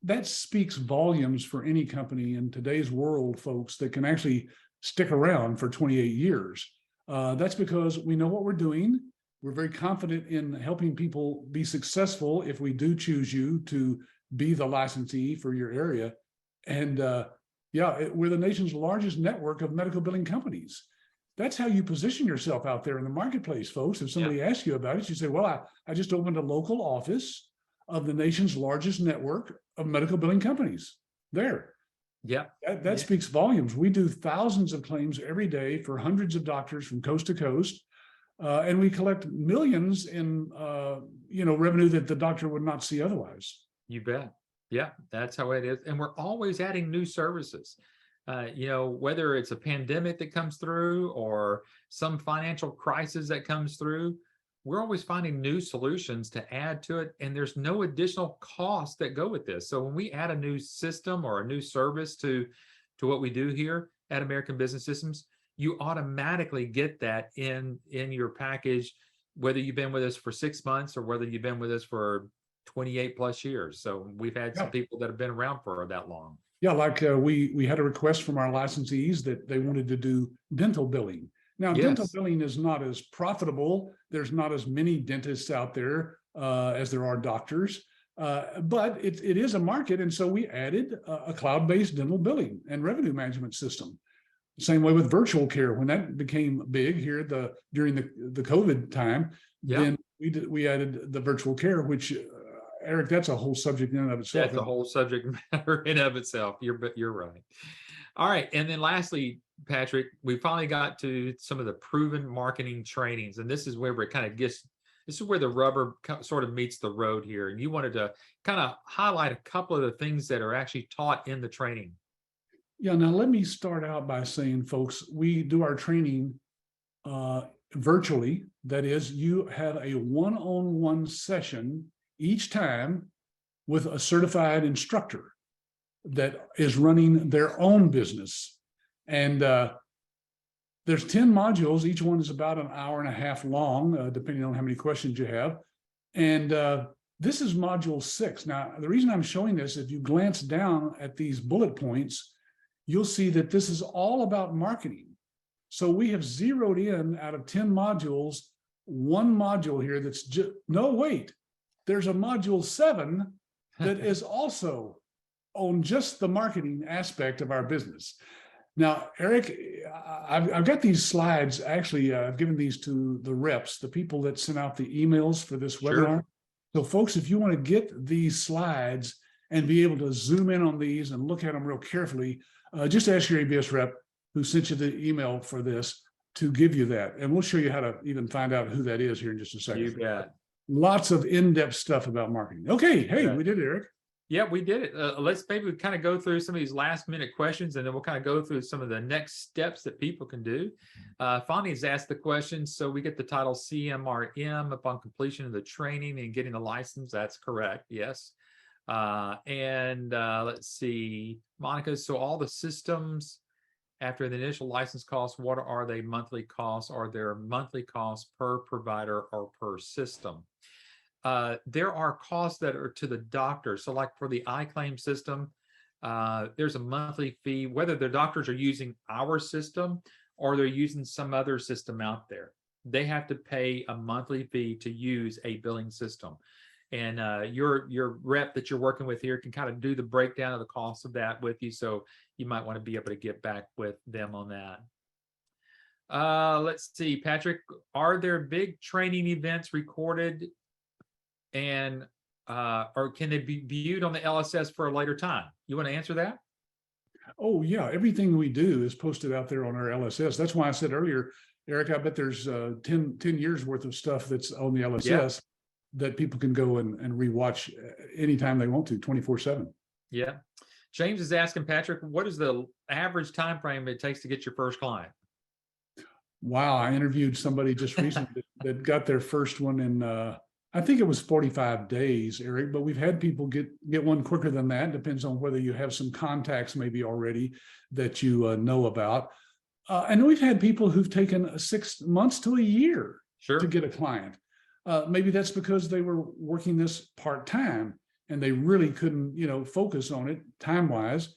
that speaks volumes for any company in today's world, folks, that can actually stick around for 28 years. That's because we know what we're doing. We're very confident in helping people be successful if we do choose you to be the licensee for your area. And we're the nation's largest network of medical billing companies. That's how you position yourself out there in the marketplace, folks. If somebody asks you about it, you say, well, I just opened a local office of the nation's largest network of medical billing companies. There. Yeah. That speaks volumes. We do thousands of claims every day for hundreds of doctors from coast to coast. And we collect millions in revenue that the doctor would not see otherwise. You bet. Yeah, that's how it is. And we're always adding new services. Whether it's a pandemic that comes through or some financial crisis that comes through, we're always finding new solutions to add to it. And there's no additional costs that go with this. So when we add a new system or a new service to what we do here at American Business Systems, you automatically get that in your package, whether you've been with us for 6 months or whether you've been with us for 28 plus years. So we've had some people that have been around for that long. Yeah, like we had a request from our licensees that they wanted to do dental billing. Now, dental billing is not as profitable. There's not as many dentists out there as there are doctors, but it is a market. And so we added a cloud-based dental billing and revenue management system. Same way with virtual care. When that became big here during the COVID time, then we added the virtual care, which Eric, that's a whole subject in and of itself. That's a whole subject matter in and of itself. You're right. All right, and then lastly, Patrick, we finally got to some of the proven marketing trainings, and this is where this is where the rubber sort of meets the road here. And you wanted to kind of highlight a couple of the things that are actually taught in the training. Yeah, now let me start out by saying, folks, we do our training virtually. That is, you have a one-on-one session each time with a certified instructor that is running their own business. And there's 10 modules. Each one is about an hour and a half long, depending on how many questions you have. And this is module 6. Now, the reason I'm showing this, if you glance down at these bullet points, you'll see that this is all about marketing. So we have zeroed in out of 10 modules, one module here that's just, no, wait, there's a module 7 that is also on just the marketing aspect of our business. Now, Eric, I've got these slides. Actually, I've given these to the reps, the people that sent out the emails for this webinar. So folks, if you want to get these slides and be able to zoom in on these and look at them real carefully, just ask your ABS rep who sent you the email for this to give you that. And we'll show you how to even find out who that is here in just a second. You bet. Lots of in-depth stuff about marketing. Okay, hey, we did it, Eric. Yeah, we did it. Let's maybe kind of go through some of these last minute questions, and then we'll kind of go through some of the next steps that people can do. Fonnie has asked the question. So we get the title CMRM upon completion of the training and getting the license. That's correct. Yes. Let's see, Monica. So all the systems after the initial license costs, what are they monthly costs? Are there monthly costs per provider or per system? There are costs that are to the doctor. So like for the iClaim system, there's a monthly fee, whether the doctors are using our system or they're using some other system out there. They have to pay a monthly fee to use a billing system. And your rep that you're working with here can kind of do the breakdown of the cost of that with you. So you might want to be able to get back with them on that. Let's see, Patrick, are there big training events recorded and or can they be viewed on the LSS for a later time? You want to answer that? Oh yeah, everything we do is posted out there on our LSS. That's why I said earlier, Eric, I bet there's 10 years worth of stuff that's on the LSS that people can go and rewatch anytime they want to, 24/7. Yeah. James is asking, Patrick, what is the average time frame it takes to get your first client? Wow, I interviewed somebody just recently that got their first one in I think it was 45 days, Eric, but we've had people get one quicker than that. Depends on whether you have some contacts maybe already that you know about. And we've had people who've taken 6 months to a year to get a client. Maybe that's because they were working this part-time and they really couldn't, focus on it time-wise.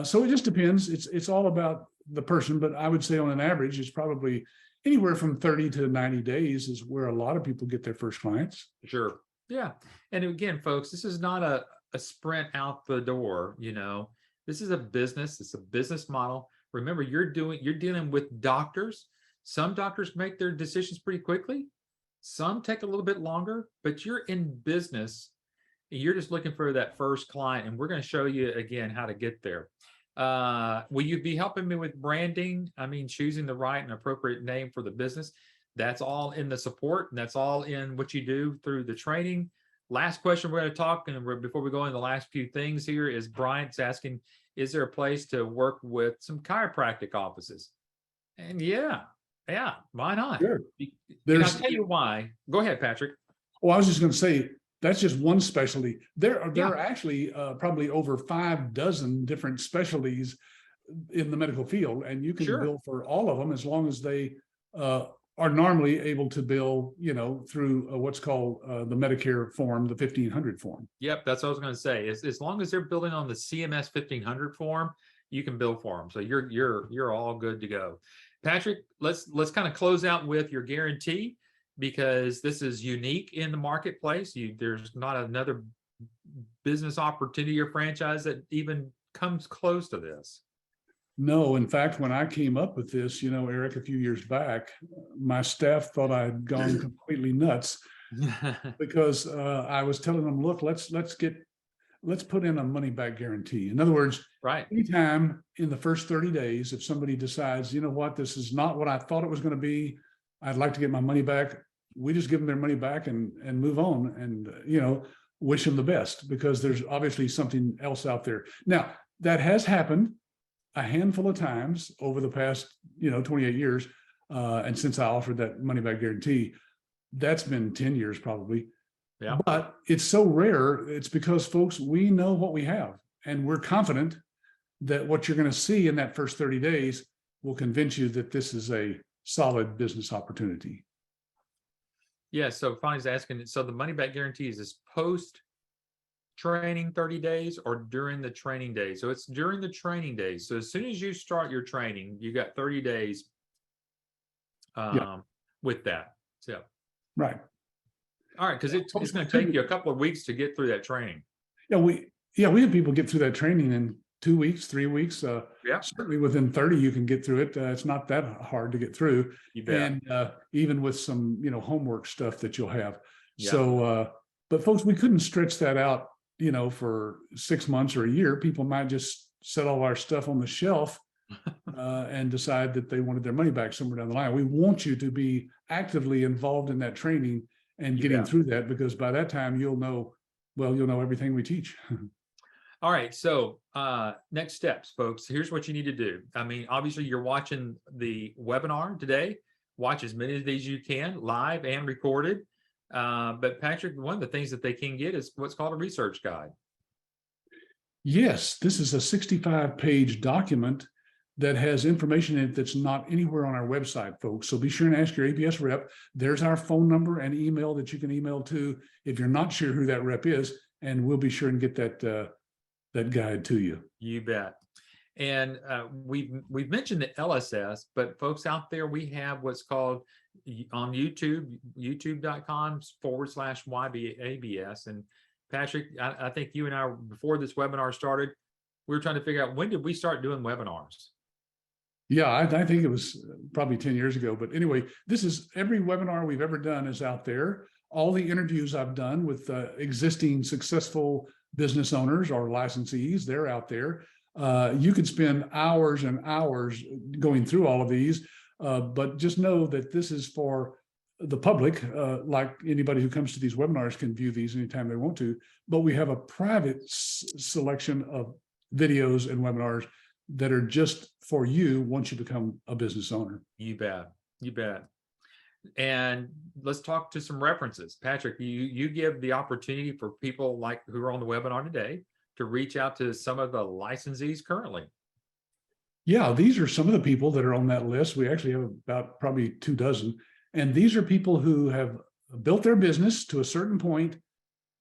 So it just depends. It's all about the person, but I would say on an average, it's probably anywhere from 30 to 90 days is where a lot of people get their first clients. Sure. Yeah. And again, folks, this is not a sprint out the door. This is a business. It's a business model. Remember, you're dealing with doctors. Some doctors make their decisions pretty quickly. Some take a little bit longer, but you're in business. You're just looking for that first client. And we're going to show you again how to get there. Will you be helping me with branding? I mean, choosing the right and appropriate name for the business. That's all in the support, and that's all in what you do through the training. Last question we're going to talk, and before we go into the last few things here, is Bryant's asking, is there a place to work with some chiropractic offices? And yeah, why not? Sure. And I'll tell you why. Go ahead, Patrick. Well, I was just going to say, that's just one specialty. There are actually probably over 5 dozen different specialties in the medical field, and you can bill for all of them as long as they are normally able to bill, through what's called the Medicare form, the 1500 form. Yep, that's what I was going to say. As long as they're building on the CMS 1500 form, you can bill for them. So you're all good to go. Patrick, let's kind of close out with your guarantee, because this is unique in the marketplace. There's not another business opportunity or franchise that even comes close to this. No, in fact, when I came up with this, Eric, a few years back, my staff thought I'd gone completely nuts because I was telling them, look, let's put in a money back guarantee. In other words, anytime in the first 30 days, if somebody decides, you know what, this is not what I thought it was going to be, I'd like to get my money back, we just give them their money back and move on and, wish them the best, because there's obviously something else out there. Now, that has happened a handful of times over the past, 28 years. And since I offered that money back guarantee, that's been 10 years probably. Yeah. But it's so rare. It's because, folks, we know what we have, and we're confident that what you're going to see in that first 30 days will convince you that this is a solid business opportunity. Yeah. So Fonny's asking, so the money back guarantee is post training 30 days or during the training days? So it's during the training days. So as soon as you start your training, you got 30 days with that. So right. All right, because it's going to take you a couple of weeks to get through that training. Yeah, we have people get through that training in 2 weeks, 3 weeks. Certainly within 30, you can get through it. It's not that hard to get through. You bet. And even with some, homework stuff that you'll have. Yeah. So, but folks, we couldn't stretch that out, for 6 months or a year. People might just set all our stuff on the shelf and decide that they wanted their money back somewhere down the line. We want you to be actively involved in that training and getting through that, because by that time you'll know everything we teach. All right. So next steps, folks. Here's what you need to do. I mean, obviously you're watching the webinar today. Watch as many of these you can, live and recorded. But Patrick, one of the things that they can get is what's called a research guide. Yes, this is a 65-page document that has information in it that's not anywhere on our website, folks. So be sure and ask your ABS rep. There's our phone number and email that you can email to if you're not sure who that rep is, and we'll be sure and get that guide to you. You bet. And we've mentioned the LSS, but folks out there, we have what's called on YouTube, youtube.com/YBABS. And Patrick, I think you and I, before this webinar started, we were trying to figure out, when did we start doing webinars? Yeah, I think it was probably 10 years ago. But anyway, this is every webinar we've ever done is out there. All the interviews I've done with existing successful business owners or licensees, they're out there. You could spend hours and hours going through all of these, but just know that this is for the public. Like anybody who comes to these webinars can view these anytime they want to, but we have a private selection of videos and webinars that are just for you once you become a business owner. You bet. You bet. And let's talk to some references. Patrick, you give the opportunity for people like who are on the webinar today to reach out to some of the licensees currently. Yeah, these are some of the people that are on that list. We actually have about probably 24. And these are people who have built their business to a certain point.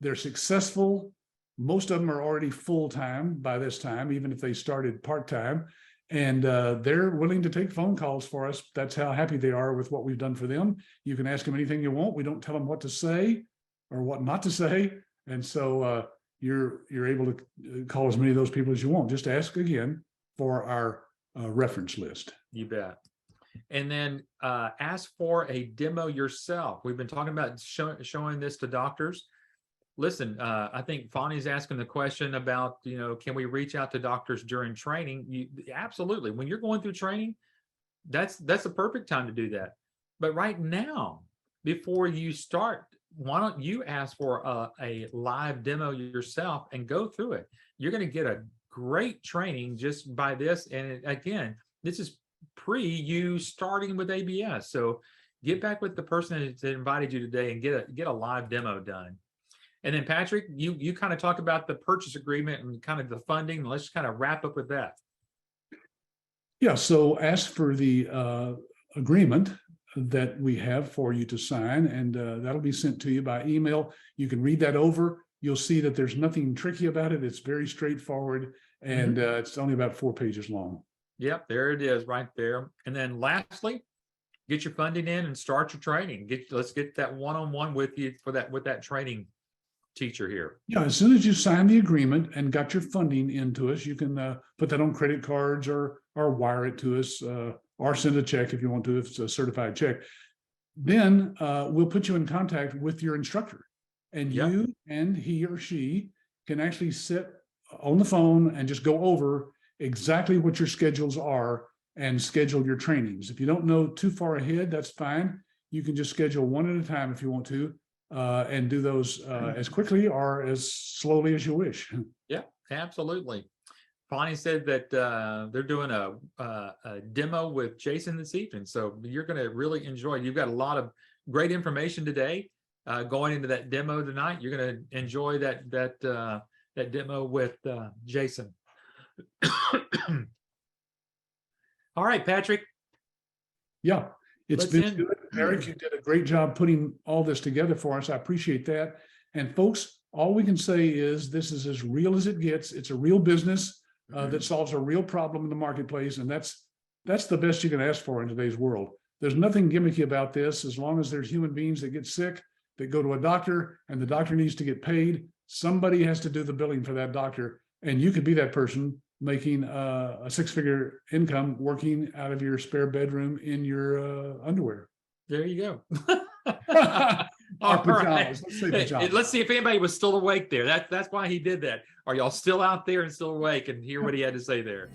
They're successful. Most of them are already full-time by this time, even if they started part-time. And they're willing to take phone calls for us. That's how happy they are with what we've done for them. You can ask them anything you want. We don't tell them what to say or what not to say. And so you're able to call as many of those people as you want. Just ask again for our reference list. You bet. And then ask for a demo yourself. We've been talking about showing this to doctors. Listen, I think Fonny's asking the question about, can we reach out to doctors during training? Absolutely. When you're going through training, that's the perfect time to do that. But right now, before you start, why don't you ask for a live demo yourself and go through it? You're going to get a great training just by this. And again, this is pre you starting with ABS. So get back with the person that invited you today and get a live demo done. And then Patrick, you kind of talk about the purchase agreement and kind of the funding. Let's just kind of wrap up with that. Yeah, so ask for the agreement that we have for you to sign, and that'll be sent to you by email. You can read that over. You'll see that there's nothing tricky about it. It's very straightforward, and it's only about 4 pages long. Yep, there it is right there. And then lastly, get your funding in and start your training. Let's get that one-on-one with you with that training teacher here. Yeah, as soon as you sign the agreement and got your funding into us, you can put that on credit cards or wire it to us, or send a check if you want to, if it's a certified check. Then we'll put you in contact with your instructor, and you and he or she can actually sit on the phone and just go over exactly what your schedules are and schedule your trainings. If you don't know too far ahead, that's fine. You can just schedule one at a time if you want to, and do those as quickly or as slowly as you wish. Yeah, absolutely. Bonnie said that they're doing a demo with Jason this evening, so you're going to really enjoy it. You've got a lot of great information today going into that demo tonight. You're going to enjoy that demo with Jason. All right, Patrick. Yeah, it's been good. Eric, you did a great job putting all this together for us. I appreciate that. And folks, all we can say is this is as real as it gets. It's a real business that solves a real problem in the marketplace. And that's the best you can ask for in today's world. There's nothing gimmicky about this. As long as there's human beings that get sick, that go to a doctor, and the doctor needs to get paid, somebody has to do the billing for that doctor. And you could be that person making a 6-figure income working out of your spare bedroom in your underwear. There you go. All right. Let's see if anybody was still awake there. That's why he did that. Are y'all still out there and still awake and hear what he had to say there?